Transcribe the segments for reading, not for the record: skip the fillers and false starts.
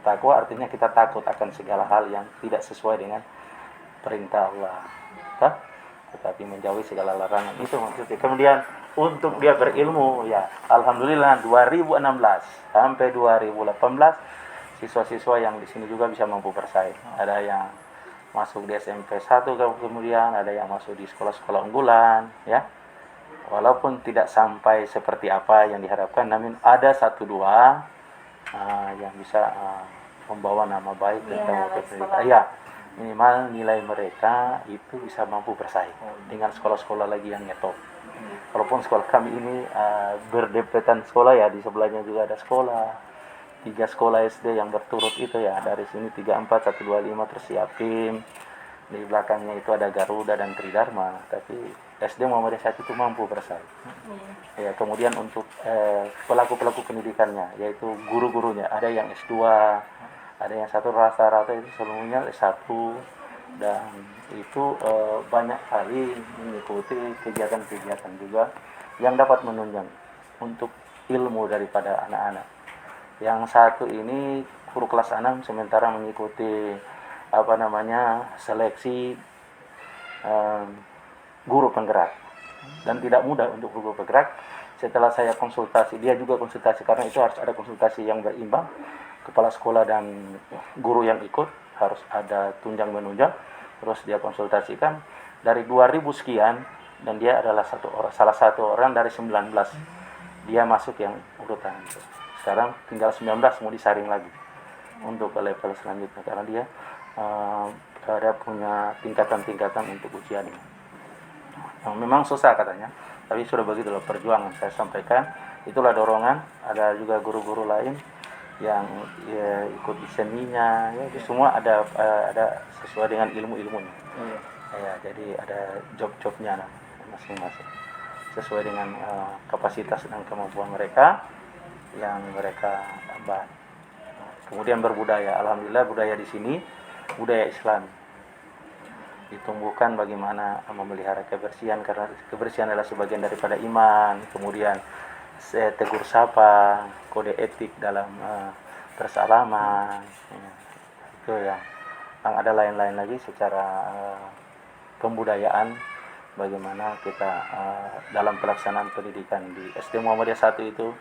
bertakwa artinya kita takut akan segala hal yang tidak sesuai dengan perintah Allah. Tetapi menjauhi segala larangan, itu maksudnya. Kemudian untuk dia berilmu, ya alhamdulillah 2016 sampai 2018 siswa-siswa yang di sini juga bisa mampu bersaing. Ada yang masuk di SMP 1, kemudian ada yang masuk di sekolah-sekolah unggulan, ya. Walaupun tidak sampai seperti apa yang diharapkan, namun ada satu dua yang bisa membawa nama baik dan pendidikan. Ya, minimal nilai mereka itu bisa mampu bersaing dengan sekolah-sekolah lagi yang ngetop. Walaupun sekolah kami ini berdempetan sekolah, ya, di sebelahnya juga ada sekolah, 3 sekolah SD yang berturut itu, ya, dari sini 34, 125 terus Yatim, di belakangnya itu ada Garuda dan Tridharma, tapi SD Muhammadiyah 1 itu mampu bersaing. Ya, kemudian untuk pelaku-pelaku pendidikannya, yaitu guru-gurunya, ada yang S2, ada yang satu rata-rata itu seluruhnya S1, dan itu banyak kali mengikuti kegiatan-kegiatan juga yang dapat menunjang untuk ilmu daripada anak-anak. Yang satu ini guru kelas 6 sementara mengikuti seleksi guru penggerak, dan tidak mudah untuk guru penggerak. Setelah saya konsultasi, dia juga konsultasi, karena itu harus ada konsultasi yang berimbang, kepala sekolah dan guru yang ikut harus ada tunjang menunjang. Terus dia konsultasikan dari 2000 sekian, dan dia adalah salah satu orang dari 19 dia masuk yang urutan itu. Sekarang tinggal 19 mau disaring lagi untuk ke level selanjutnya, karena dia ada punya tingkatan-tingkatan untuk ujian. Memang susah katanya, tapi sudah begitu loh perjuangan. Saya sampaikan, itulah dorongan. Ada juga guru-guru lain yang ikut di seninya, ya, itu semua ada sesuai dengan ilmu-ilmunya. Ya, jadi ada job-jobnya masing-masing sesuai dengan kapasitas dan kemampuan mereka yang mereka tambah. Kemudian berbudaya, alhamdulillah budaya di sini budaya Islam ditumbuhkan, bagaimana memelihara kebersihan, karena kebersihan adalah sebagian daripada iman. Kemudian tegur sapa, kode etik dalam bersalaman, ya, itu ya. Yang ada lain-lain lagi secara pembudayaan, bagaimana kita dalam pelaksanaan pendidikan di SD Muhammadiyah 1 itu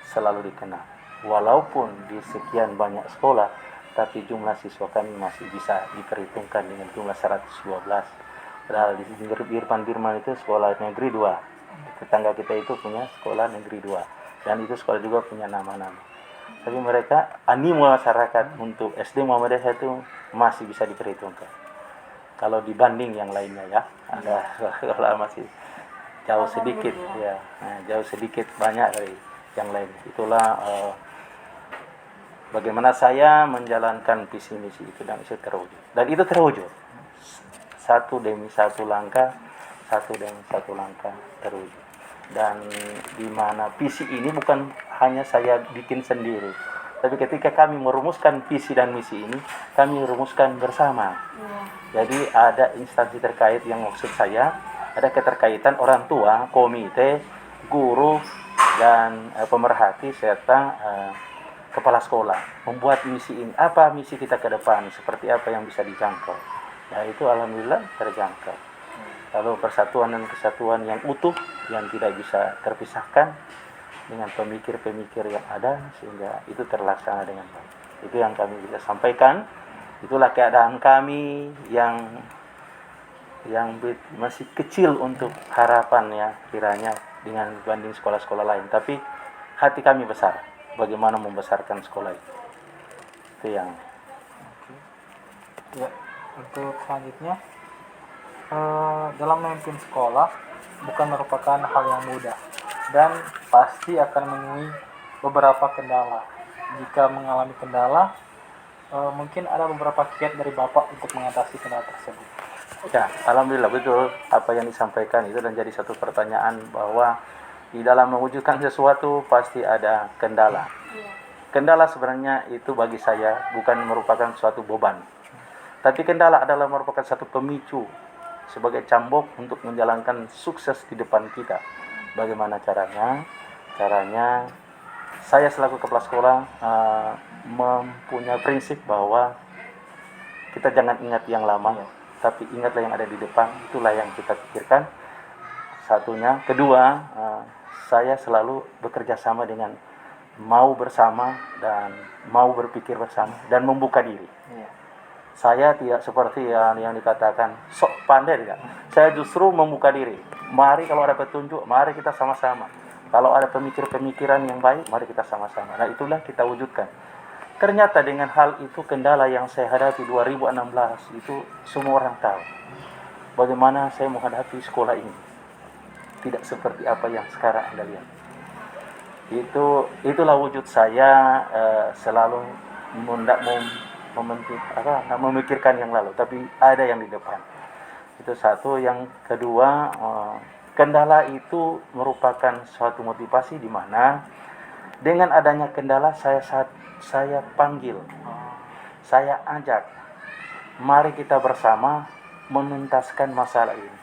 selalu dikenal. Walaupun di sekian banyak sekolah, tapi jumlah siswa kami masih bisa diperhitungkan dengan jumlah 112. Padahal di Birman itu sekolah negeri 2. Tetangga kita itu punya sekolah negeri 2. Dan itu sekolah juga punya nama-nama. Tapi mereka, animo masyarakat untuk SD Muhammadiyah itu masih bisa diperhitungkan. Kalau dibanding yang lainnya, ya, ada sekolah masih jauh sedikit, ya, jauh sedikit banyak dari yang lain. Itulah bagaimana saya menjalankan visi misi itu, dan itu terwujud. Dan itu terwujud. Satu demi satu langkah terwujud. Dan di mana visi ini bukan hanya saya bikin sendiri, tapi ketika kami merumuskan visi dan misi ini, kami rumuskan bersama. Jadi ada instansi terkait, yang maksud saya ada keterkaitan orang tua, komite, guru, dan pemerhati, serta kepala sekolah membuat misi ini. Apa misi kita ke depan, seperti apa yang bisa dijangkau. Ya, itu alhamdulillah terjangkau. Lalu persatuan dan kesatuan yang utuh, yang tidak bisa terpisahkan dengan pemikir-pemikir yang ada, sehingga itu terlaksana dengan baik. Itu yang kami bisa sampaikan. Itulah keadaan kami yang masih kecil untuk harapan, ya, kiranya dengan banding sekolah-sekolah lain. Tapi hati kami besar, bagaimana membesarkan sekolah itu. Itu yang. Ya, untuk selanjutnya, dalam memimpin sekolah bukan merupakan hal yang mudah dan pasti akan menemui beberapa kendala. Jika mengalami kendala, mungkin ada beberapa kiat dari Bapak untuk mengatasi kendala tersebut. Ya, alhamdulillah betul apa yang disampaikan itu, dan jadi satu pertanyaan bahwa di dalam mewujudkan sesuatu pasti ada kendala. Kendala sebenarnya itu bagi saya bukan merupakan suatu beban, tapi kendala adalah merupakan satu pemicu sebagai cambuk untuk menjalankan sukses di depan kita. Bagaimana caranya? Caranya saya selaku kepala sekolah mempunyai prinsip bahwa kita jangan ingat yang lama, tapi ingatlah yang ada di depan. Itulah yang kita pikirkan. Satunya. Kedua, saya selalu bekerja sama dengan mau bersama dan mau berpikir bersama dan membuka diri. Saya tidak seperti yang dikatakan sok pandai tidak. Saya justru membuka diri. Mari kalau ada petunjuk, mari kita sama-sama. Kalau ada pemikiran yang baik, mari kita sama-sama. Nah, itulah kita wujudkan. Ternyata dengan hal itu, kendala yang saya hadapi 2016 itu semua orang tahu. Bagaimana saya menghadapi sekolah ini. Tidak seperti apa yang sekarang Anda lihat. Itulah wujud saya, selalu memikirkan yang lalu, tapi ada yang di depan. Itu satu. Yang kedua, kendala itu merupakan suatu motivasi di mana dengan adanya kendala saya panggil, saya ajak, mari kita bersama menuntaskan masalah ini.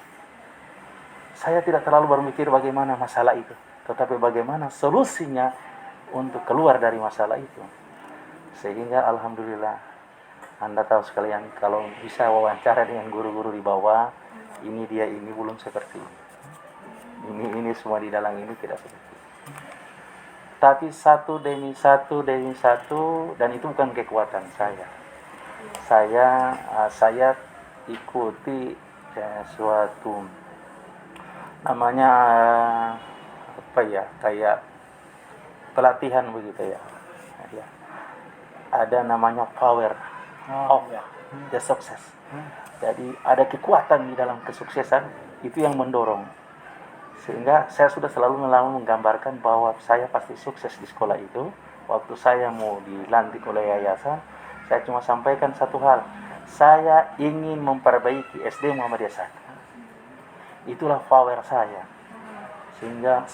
Saya tidak terlalu berpikir bagaimana masalah itu, tetapi bagaimana solusinya untuk keluar dari masalah itu. Sehingga alhamdulillah, Anda tahu sekalian, kalau bisa wawancara dengan guru-guru di bawah, ini belum seperti ini. Ini semua di dalam ini tidak seperti ini. Tapi satu demi satu, dan itu bukan kekuatan saya. Saya ikuti suatu namanya kayak pelatihan begitu ya. Ada namanya power of the success. Jadi ada kekuatan di dalam kesuksesan, itu yang mendorong. Sehingga saya sudah selalu menggambarkan bahwa saya pasti sukses di sekolah itu. Waktu saya mau dilantik oleh yayasan, saya cuma sampaikan satu hal. Saya ingin memperbaiki SD Muhammadiyah 1. Itulah power saya. Sehingga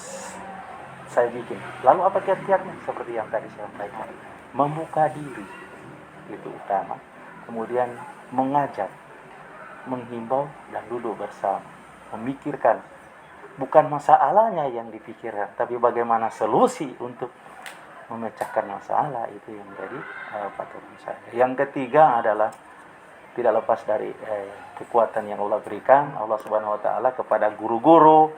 saya bikin. Lalu apa kiat-kiatnya? Seperti yang tadi saya sampaikan. Membuka diri. Itu utama. Kemudian mengajak, menghimbau, dan duduk bersama. Memikirkan. Bukan masalahnya yang dipikirkan, tapi bagaimana solusi untuk memecahkan masalah. Itu yang menjadi patokan saya. Yang ketiga adalah tidak lepas dari kekuatan yang Allah berikan, Allah Subhanahu wa taala, kepada guru-guru,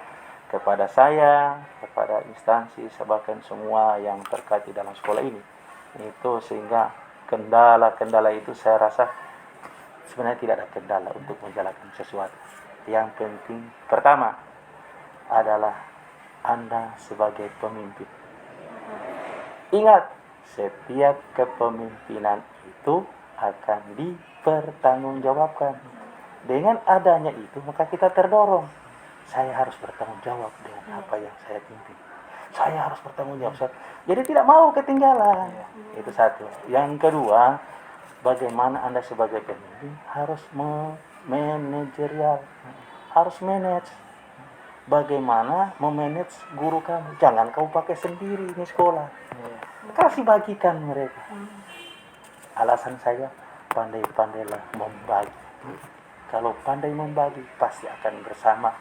kepada saya, kepada instansi, bahkan semua yang terkait di dalam sekolah ini. Itu sehingga kendala-kendala itu saya rasa sebenarnya tidak ada kendala untuk menjalankan sesuatu. Yang penting pertama adalah Anda sebagai pemimpin. Ingat, setiap kepemimpinan itu akan dipertanggungjawabkan. Dengan adanya itu, maka kita terdorong. Saya harus bertanggung jawab dengan apa yang saya pimpin. Saya harus bertanggung jawab. Jadi tidak mau ketinggalan. Itu satu. Yang kedua, bagaimana Anda sebagai pemimpin harus manajerial, harus manage. Bagaimana memanage guru kamu. Jangan kau pakai sendiri ini sekolah. Kasih bagikan mereka. Alasan saya, pandai-pandailah membagi. Kalau pandai membagi, pasti akan bersama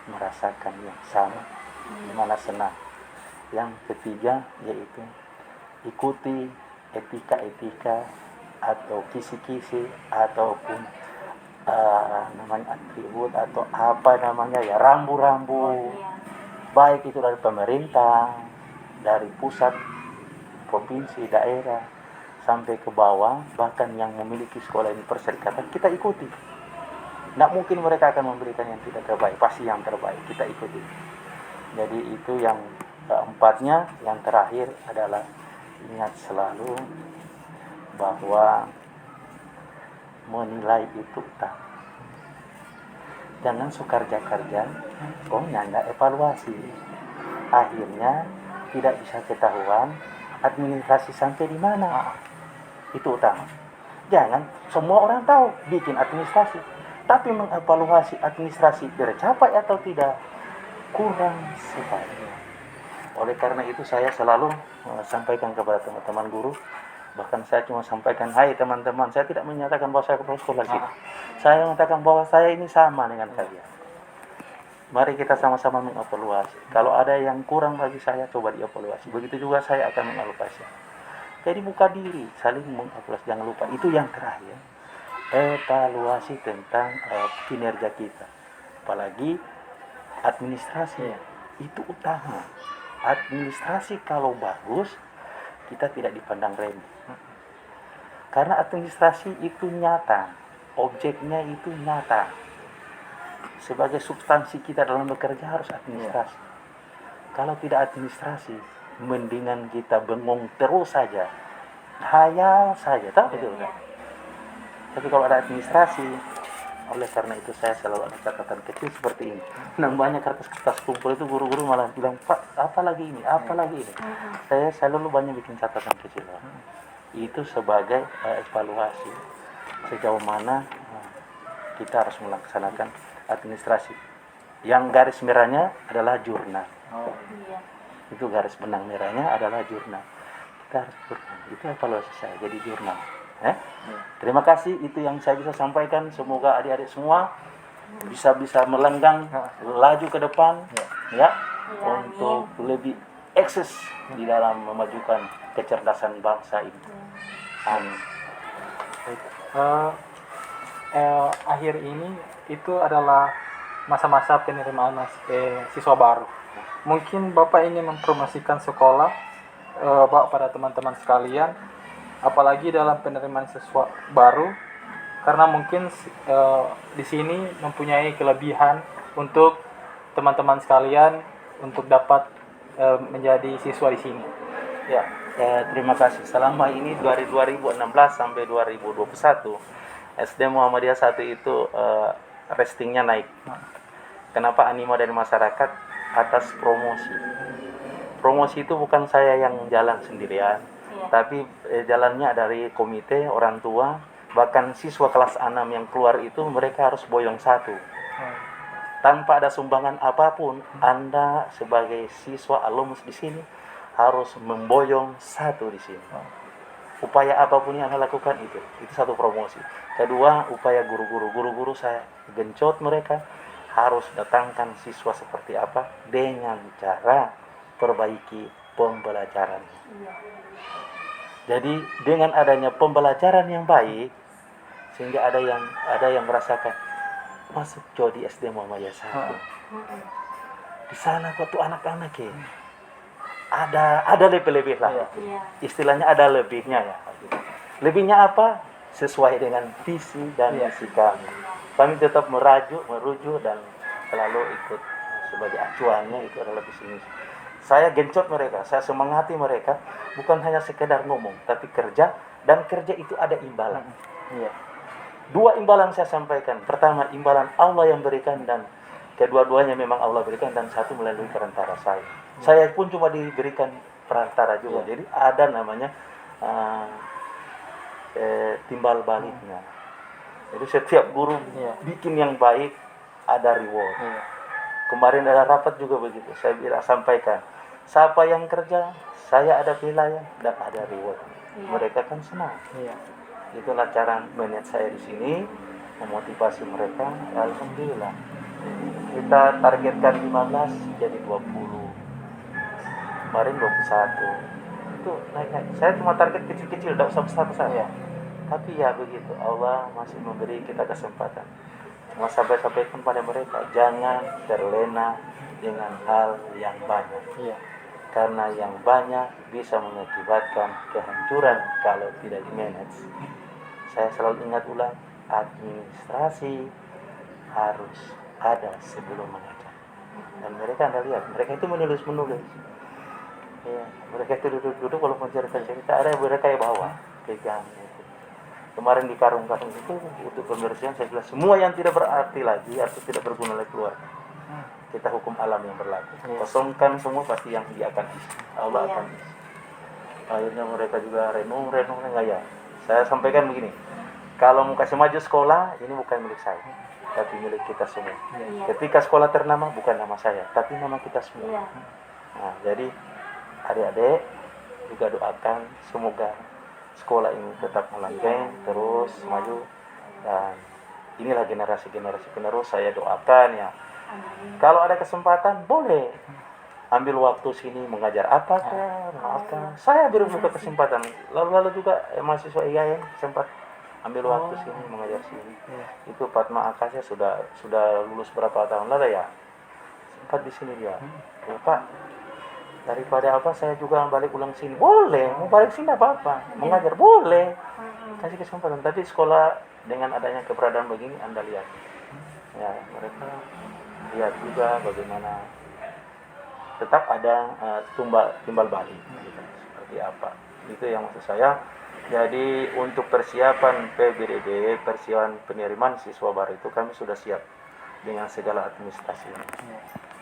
merasakan yang sama, dimana senang. Yang ketiga yaitu ikuti etika-etika atau kisi-kisi ataupun namanya atribut atau apa namanya ya, rambu-rambu, baik itu dari pemerintah, dari pusat, provinsi, daerah, sampai ke bawah, bahkan yang memiliki sekolah ini perserikatan, kita ikuti. Tidak mungkin mereka akan memberikan yang tidak terbaik, pasti yang terbaik kita ikuti. Jadi itu yang keempatnya. Yang terakhir adalah ingat selalu bahwa menilai itu utama. Jangan sukarja-karja, nggak evaluasi. Akhirnya tidak bisa ketahuan administrasi sampai di mana. Itu utama. Jangan semua orang tahu bikin administrasi, tapi mengevaluasi administrasi tercapai atau tidak kurang sebaiknya. Oleh karena itu saya selalu sampaikan kepada teman-teman guru. Bahkan saya cuma sampaikan, hai teman-teman, saya tidak menyatakan bahwa saya kepala sekolah sini. Saya mengatakan bahwa saya ini sama dengan kalian. Mari kita sama-sama mengevaluasi. Kalau ada yang kurang bagi saya, coba dievaluasi. Begitu juga saya akan mengevaluasi. Jadi buka diri, saling mengevaluasi. Jangan lupa itu yang terakhir, evaluasi tentang kinerja kita, apalagi administrasi. Itu utama. Administrasi kalau bagus, kita tidak dipandang remeh. Karena administrasi itu nyata, objeknya itu nyata. Sebagai substansi kita dalam bekerja harus administrasi. Kalau tidak administrasi, mendingan kita bengong terus saja, hayal saja, tak betul kan? Tapi kalau ada administrasi, oleh karena itu saya selalu ada catatan kecil seperti ini. Banyak kertas-kertas kumpul itu guru-guru malah bilang, Pak, apa lagi ini, apa lagi ini. Saya selalu banyak bikin catatan kecil. Itu sebagai evaluasi sejauh mana kita harus melaksanakan administrasi. Yang garis merahnya adalah jurnal. Itu garis benang merahnya adalah jurnal. Kita harus jurnal. Itu evaluasi saya, jadi jurnal. Terima kasih, itu yang saya bisa sampaikan. Semoga adik-adik semua bisa melenggang, laju ke depan, untuk lebih eksis di dalam memajukan kecerdasan bangsa ini. Amin. Akhir ini itu adalah masa-masa penerimaan siswa baru. Mungkin Bapak ingin mempromosikan sekolah Bapak pada teman-teman sekalian, apalagi dalam penerimaan siswa baru, karena mungkin di sini mempunyai kelebihan untuk teman-teman sekalian untuk dapat menjadi siswa di sini. Ya, terima kasih. Selama ini dari 2016 sampai 2021, SD Muhammadiyah 1 itu ratingnya naik. Kenapa? Animo dari masyarakat atas promosi. Promosi itu bukan saya yang jalan sendirian, tapi jalannya dari komite, orang tua, bahkan siswa kelas 6 yang keluar itu mereka harus boyong satu. Tanpa ada sumbangan apapun, Anda sebagai siswa alumnus di sini harus memboyong satu di sini. Upaya apapun yang Anda lakukan itu satu promosi. Kedua, upaya guru-guru saya gencot mereka harus datangkan siswa seperti apa dengan cara perbaiki pembelajarannya. Jadi dengan adanya pembelajaran yang baik, sehingga ada yang merasakan masuk Jodi SD Muhammadiyah 1. Di sana waktu anak-anak ya ada lebih lah. Istilahnya ada lebihnya ya. Lebihnya apa? Sesuai dengan visi dan misi kami. Kami tetap merujuk dan selalu ikut sebagai acuannya, itu adalah visi misi. Saya gencot mereka, saya semangati mereka, bukan hanya sekedar ngomong, tapi kerja, dan kerja itu ada imbalan. Dua imbalan saya sampaikan. Pertama, imbalan Allah yang berikan, dan kedua-duanya memang Allah berikan, dan satu melalui perantara saya. Saya pun cuma diberikan perantara juga. Jadi ada namanya timbal baliknya. Jadi setiap guru bikin yang baik, ada reward. Kemarin ada rapat juga begitu. Saya sampaikan, siapa yang kerja, saya ada penilaian dan ada reward. Mereka kan senang. Itulah cara manage saya di sini, memotivasi mereka. Alhamdulillah. Kita targetkan 15 jadi 20. Kemarin 21. Itu naik. Saya cuma target kecil-kecil, tidak usah besar-besar. Tapi ya begitu, Allah masih memberi kita kesempatan. Cuma sampaikan pada mereka, jangan terlena dengan hal yang banyak. Karena yang banyak bisa mengakibatkan kehancuran kalau tidak di-manage. Saya selalu ingat ulang, administrasi harus ada sebelum mengajar. Dan mereka Anda lihat, mereka itu menulis. Mereka itu duduk-duduk kalau mencerita-cerita, ada mereka yang bawa, pegang. Kemarin di karung-karung itu untuk pembersihan, saya bilang semua yang tidak berarti lagi atau tidak berguna lagi keluar. Kita hukum alam yang berlaku. Kosongkan semua, pasti yang dia akan isi. Allah akan isi. Akhirnya mereka juga renung ya. Saya sampaikan begini, kalau mau kasih maju sekolah, ini bukan milik saya, tapi milik kita semua. Ketika sekolah ternama, bukan nama saya, tapi nama kita semua. Nah, jadi adik-adik juga doakan semoga sekolah ini tetap melanggeng terus maju, dan inilah generasi penerus. Saya doakan ya, kalau ada kesempatan boleh ambil waktu sini mengajar apakah, saya beri buka kesempatan. Lalu juga mahasiswa IAIN sempat ambil waktu sini mengajar sini. Itu Fatma Akasya sudah lulus berapa tahun lalu ya, sempat di sini dia. Pak, daripada saya juga balik ulang sini. Boleh, mau balik sini apa-apa, mengajar boleh, kasih kesempatan. Tapi sekolah dengan adanya keberadaan begini, Anda lihat ya, mereka lihat juga bagaimana tetap ada timbal balik gitu. Seperti apa itu yang maksud saya. Jadi untuk persiapan PBDB, persiapan penerimaan siswa baru itu kami sudah siap dengan segala administrasi.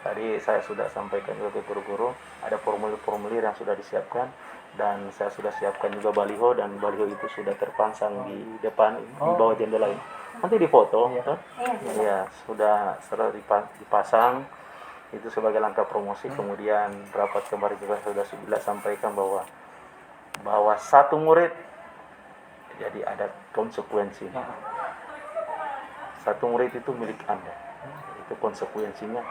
Tadi saya sudah sampaikan juga ke guru-guru, ada formulir-formulir yang sudah disiapkan, dan saya sudah siapkan juga baliho, dan baliho itu sudah terpasang di depan, di bawah jendela ini. Nanti difoto, ya sudah dipasang. Itu sebagai langkah promosi. Kemudian rapat kemarin juga sudah sampaikan bahwa satu murid jadi ada konsekuensi. Satu murid itu milik Anda, itu konsekuensinya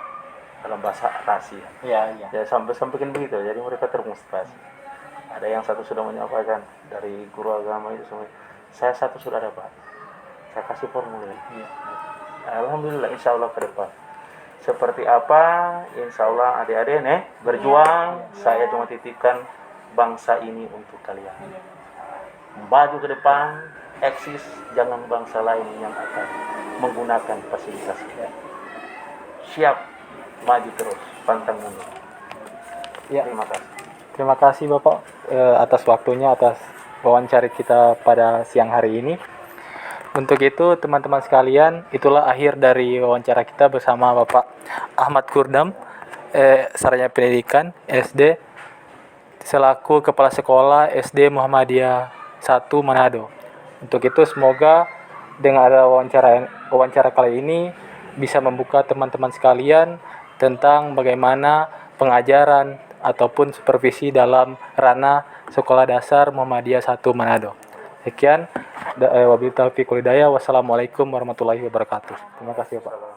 dalam bahasa rahasia. Ya sampaikan begitu. Jadi mereka termotivasi. Ada yang satu sudah menyampaikan dari guru agama itu semua. Saya satu sudah dapat. Saya kasih formulir. Alhamdulillah, insya Allah ke depan. Seperti apa? Insya Allah adik-adik berjuang. Saya cuma titipkan bangsa ini untuk kalian. Maju ke depan, eksis, jangan bangsa lain yang akan menggunakan fasilitas kita. Siap, maju terus, pantang mundur. Terima kasih. Terima kasih Bapak atas waktunya, atas wawancara kita pada siang hari ini. Untuk itu teman-teman sekalian, itulah akhir dari wawancara kita bersama Bapak Ahmad Kurdam, Sarjana Pendidikan SD, selaku Kepala Sekolah SD Muhammadiyah 1 Manado. Untuk itu semoga dengan ada wawancara kali ini bisa membuka teman-teman sekalian tentang bagaimana pengajaran ataupun supervisi dalam ranah Sekolah Dasar Muhammadiyah 1 Manado. Sekian, wabillahi taufiq wal hidayah. Wassalamualaikum warahmatullahi wabarakatuh. Terima kasih Pak.